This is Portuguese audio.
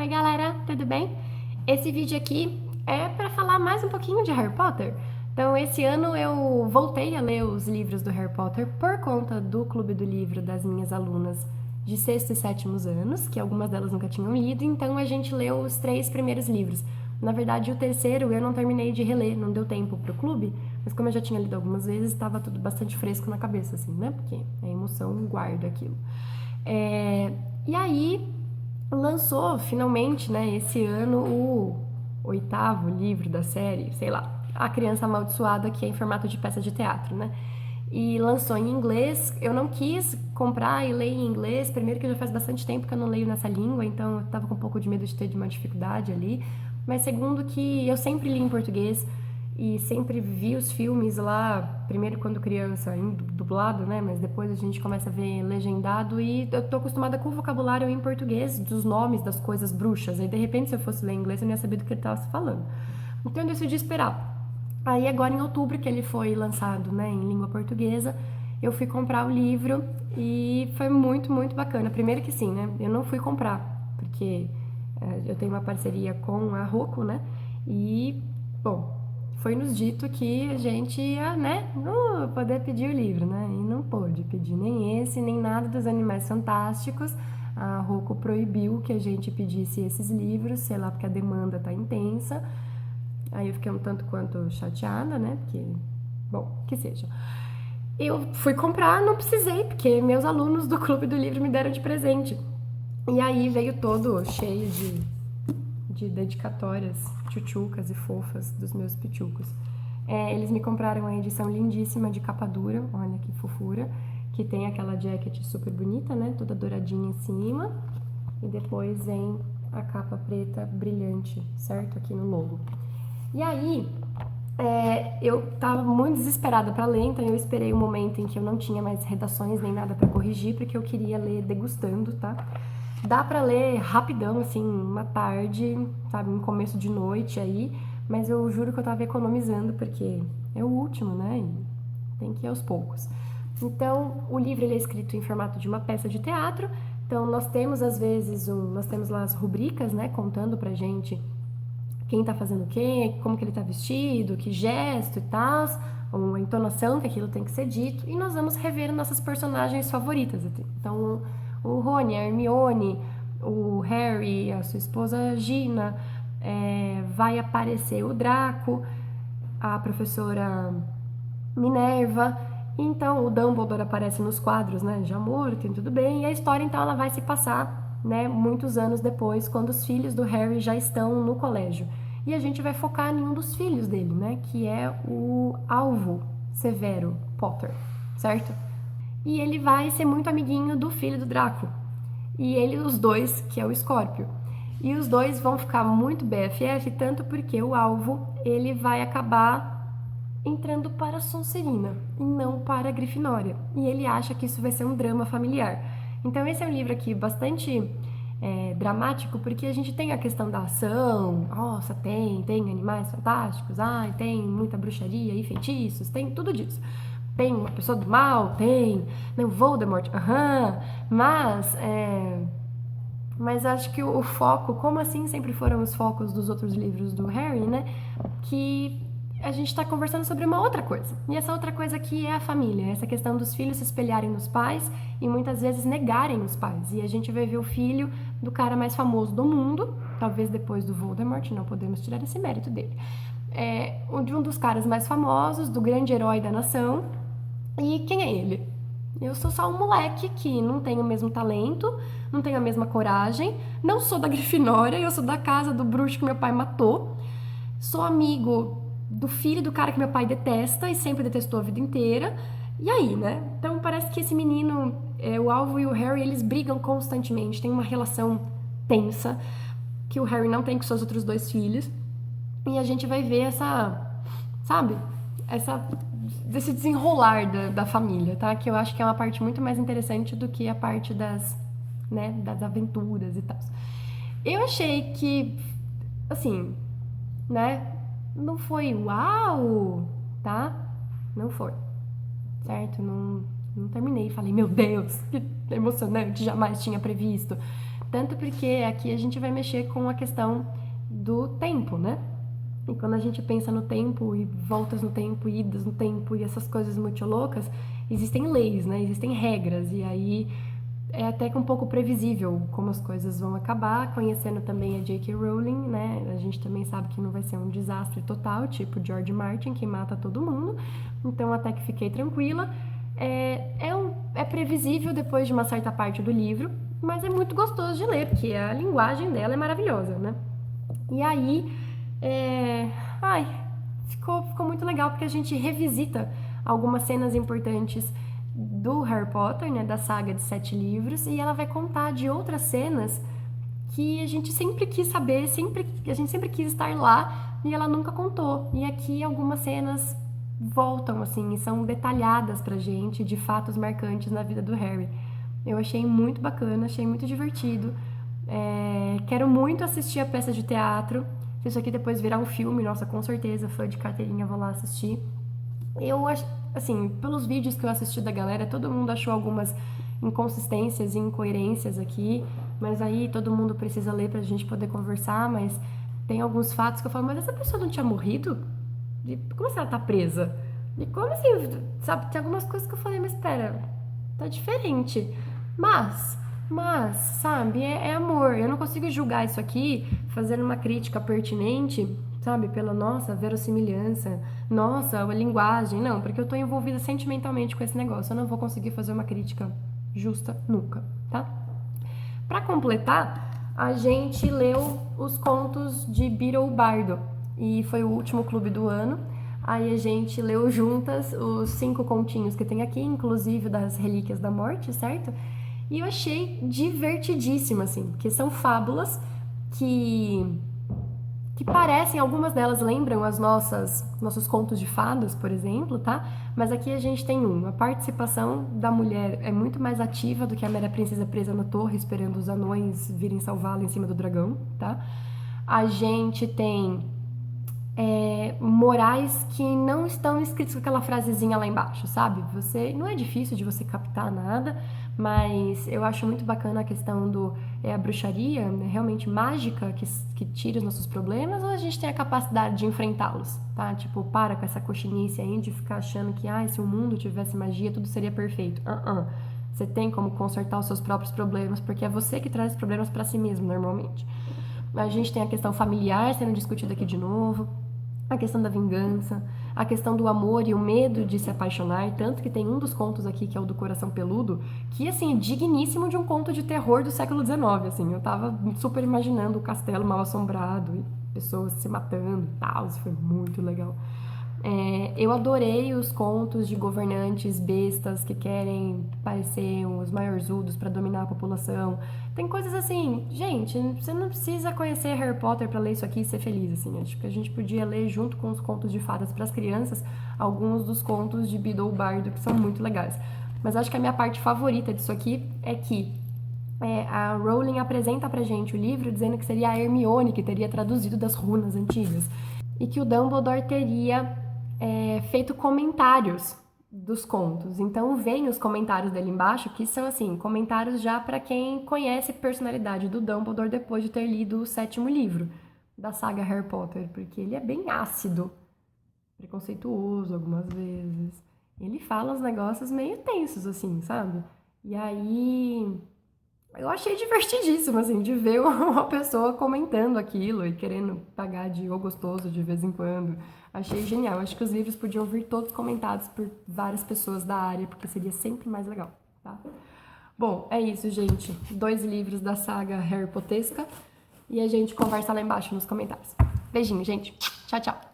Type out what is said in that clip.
Oi galera, tudo bem? Esse vídeo aqui é para falar mais um pouquinho de Harry Potter. Então esse ano eu voltei a ler os livros do Harry Potter por conta do Clube do Livro das minhas alunas de sexto e sétimos anos, que algumas delas nunca tinham lido, então a gente leu os 3 primeiros livros. Na verdade, o terceiro eu não terminei de reler, não deu tempo pro clube, mas como eu já tinha lido algumas vezes, estava tudo bastante fresco na cabeça, assim, né? Porque a emoção guarda aquilo. E aí, lançou finalmente, né, esse ano o 8º livro da série, sei lá, A Criança Amaldiçoada, que é em formato de peça de teatro, né? E lançou em inglês. Eu não quis comprar e ler em inglês, primeiro que já faz bastante tempo que eu não leio nessa língua, então eu tava com um pouco de medo de ter uma dificuldade ali. Mas segundo que eu sempre li em português e sempre vi os filmes lá, primeiro quando criança, em dublado, né? Mas depois a gente começa a ver legendado e eu tô acostumada com o vocabulário em português, dos nomes das coisas bruxas. Aí de repente, se eu fosse ler em inglês, eu não ia saber do que ele tava falando. Então eu decidi esperar. Aí agora em outubro, que ele foi lançado, né, em língua portuguesa, eu fui comprar o livro e foi muito, muito bacana. Primeiro que sim, né? Eu não fui comprar, porque eu tenho uma parceria com a Roku, né? E, bom, foi nos dito que a gente ia, né, poder pedir o livro, né? E não pôde pedir nem esse, nem nada dos Animais Fantásticos. A Roku proibiu que a gente pedisse esses livros, sei lá, porque a demanda tá intensa. Aí eu fiquei um tanto quanto chateada, né? Porque, bom, que seja. Eu fui comprar, não precisei, porque meus alunos do Clube do Livro me deram de presente. E aí veio todo cheio de dedicatórias tchutchucas e fofas dos meus pichucos. Eles me compraram a edição lindíssima de capa dura, olha que fofura, que tem aquela jacket super bonita, né? Toda douradinha em cima. E depois vem a capa preta brilhante, certo? Aqui no logo. E aí, eu tava muito desesperada para ler, então eu esperei um momento em que eu não tinha mais redações nem nada para corrigir, porque eu queria ler degustando, tá? Dá pra ler rapidão, assim, uma tarde, sabe, um começo de noite aí, mas eu juro que eu tava economizando, porque é o último, né? E tem que ir aos poucos. Então, o livro ele é escrito em formato de uma peça de teatro, então nós temos às vezes, nós temos lá as rubricas, né, contando pra gente quem tá fazendo o quê, como que ele tá vestido, que gesto e tal, uma entonação que aquilo tem que ser dito, e nós vamos rever nossas personagens favoritas. Então, o Rony, a Hermione, o Harry, a sua esposa Gina, vai aparecer o Draco, a professora Minerva, então o Dumbledore aparece nos quadros, né, já morto e tudo bem, e a história então ela vai se passar, né, muitos anos depois, quando os filhos do Harry já estão no colégio. E a gente vai focar em um dos filhos dele, né, que é o Alvo Severo Potter, certo? E ele vai ser muito amiguinho do filho do Draco. E ele, os dois, que é o Escórpio. E os dois vão ficar muito BFF, tanto porque o Alvo, ele vai acabar entrando para a Sonserina e não para a Grifinória. E ele acha que isso vai ser um drama familiar. Então esse é um livro aqui bastante dramático, porque a gente tem a questão da ação, nossa, tem animais fantásticos, tem muita bruxaria e feitiços, tem tudo disso. Tem uma pessoa do mal? Tem. Não, Voldemort? Aham. Mas acho que o foco, como assim sempre foram os focos dos outros livros do Harry, né? Que a gente tá conversando sobre uma outra coisa. E essa outra coisa aqui é a família. Essa questão dos filhos se espelharem nos pais e muitas vezes negarem os pais. E a gente vai ver o filho do cara mais famoso do mundo, talvez depois do Voldemort, não podemos tirar esse mérito dele. De um dos caras mais famosos, do grande herói da nação. E quem é ele? Eu sou só um moleque que não tem o mesmo talento, não tenho a mesma coragem, não sou da Grifinória, eu sou da casa do bruxo que meu pai matou, sou amigo do filho do cara que meu pai detesta e sempre detestou a vida inteira. E aí, né? Então parece que esse menino, o Alvo e o Harry, eles brigam constantemente, tem uma relação tensa que o Harry não tem com seus outros 2 filhos. E a gente vai ver sabe? Desse desenrolar da família, tá? Que eu acho que é uma parte muito mais interessante do que a parte das aventuras e tal. Eu achei que, assim, né? Não foi uau, tá? Não foi, certo? Não, Não terminei. Falei, meu Deus, que emocionante, jamais tinha previsto. Tanto porque aqui a gente vai mexer com a questão do tempo, né? E quando a gente pensa no tempo e voltas no tempo, idas no tempo e essas coisas muito loucas, existem leis, né? Existem regras. E aí é até que um pouco previsível como as coisas vão acabar, conhecendo também a J.K. Rowling, né? A gente também sabe que não vai ser um desastre total, tipo George Martin, que mata todo mundo. Então até que fiquei tranquila. É previsível depois de uma certa parte do livro, mas é muito gostoso de ler, porque a linguagem dela é maravilhosa, né? E aí, ai, ficou muito legal, porque a gente revisita algumas cenas importantes do Harry Potter, né, da saga de 7 livros, e ela vai contar de outras cenas que a gente sempre quis saber, a gente sempre quis estar lá, e ela nunca contou. E aqui algumas cenas voltam, assim, e são detalhadas pra gente de fatos marcantes na vida do Harry. Eu achei muito bacana, achei muito divertido. Quero muito assistir a peça de teatro. Se isso aqui depois virar um filme, nossa, com certeza, fã de carteirinha, vou lá assistir. Eu acho, assim, pelos vídeos que eu assisti da galera, todo mundo achou algumas inconsistências e incoerências aqui, mas aí todo mundo precisa ler pra gente poder conversar, mas tem alguns fatos que eu falo, mas essa pessoa não tinha morrido? E como assim ela tá presa? E como assim, sabe, tem algumas coisas que eu falei, mas espera, tá diferente. Mas, sabe, é amor. Eu não consigo julgar isso aqui fazendo uma crítica pertinente, sabe, pela nossa verossimilhança, nossa, a linguagem. Não, porque eu tô envolvida sentimentalmente com esse negócio. Eu não vou conseguir fazer uma crítica justa nunca, tá? Pra completar, a gente leu os contos de Beedle Bardo e foi o último clube do ano. Aí a gente leu juntas os 5 continhos que tem aqui, inclusive das Relíquias da Morte, certo? E eu achei divertidíssimo, assim, porque são fábulas que parecem, algumas delas lembram as nossos contos de fadas, por exemplo, tá? Mas aqui a gente tem a participação da mulher é muito mais ativa do que a mera princesa presa na torre esperando os anões virem salvá-la em cima do dragão, tá? A gente tem morais que não estão escritos com aquela frasezinha lá embaixo, sabe? Não é difícil de você captar nada, mas eu acho muito bacana a questão a bruxaria, né, realmente mágica que tira os nossos problemas, ou a gente tem a capacidade de enfrentá-los, tá? Tipo, para com essa coxinice aí de ficar achando que se o mundo tivesse magia, tudo seria perfeito. Você tem como consertar os seus próprios problemas, porque é você que traz problemas para si mesmo, normalmente. A gente tem a questão familiar sendo discutida aqui de novo, a questão da vingança, a questão do amor e o medo de se apaixonar, tanto que tem um dos contos aqui, que é o do Coração Peludo, que, assim, é digníssimo de um conto de terror do século XIX, assim, eu tava super imaginando o castelo mal assombrado e pessoas se matando e tal, isso foi muito legal. Eu adorei os contos de governantes bestas que querem parecer os maiorzudos para dominar a população. Tem coisas assim, gente, você não precisa conhecer Harry Potter para ler isso aqui e ser feliz, assim. Acho que a gente podia ler junto com os contos de fadas para as crianças alguns dos contos de Beedle Bardo que são muito legais. Mas acho que a minha parte favorita disso aqui é que a Rowling apresenta pra gente o livro dizendo que seria a Hermione que teria traduzido das runas antigas e que o Dumbledore teria feito comentários dos contos. Então vem os comentários dele embaixo, que são assim, comentários já para quem conhece a personalidade do Dumbledore depois de ter lido o 7º livro da saga Harry Potter, porque ele é bem ácido, preconceituoso algumas vezes. Ele fala uns negócios meio tensos, assim, sabe? E aí eu achei divertidíssimo, assim, de ver uma pessoa comentando aquilo e querendo pagar de ô gostoso de vez em quando. Achei genial. Acho que os livros podiam vir todos comentados por várias pessoas da área, porque seria sempre mais legal, tá? Bom, é isso, gente. 2 livros da saga Harry Potesca e a gente conversa lá embaixo nos comentários. Beijinho, gente. Tchau, tchau.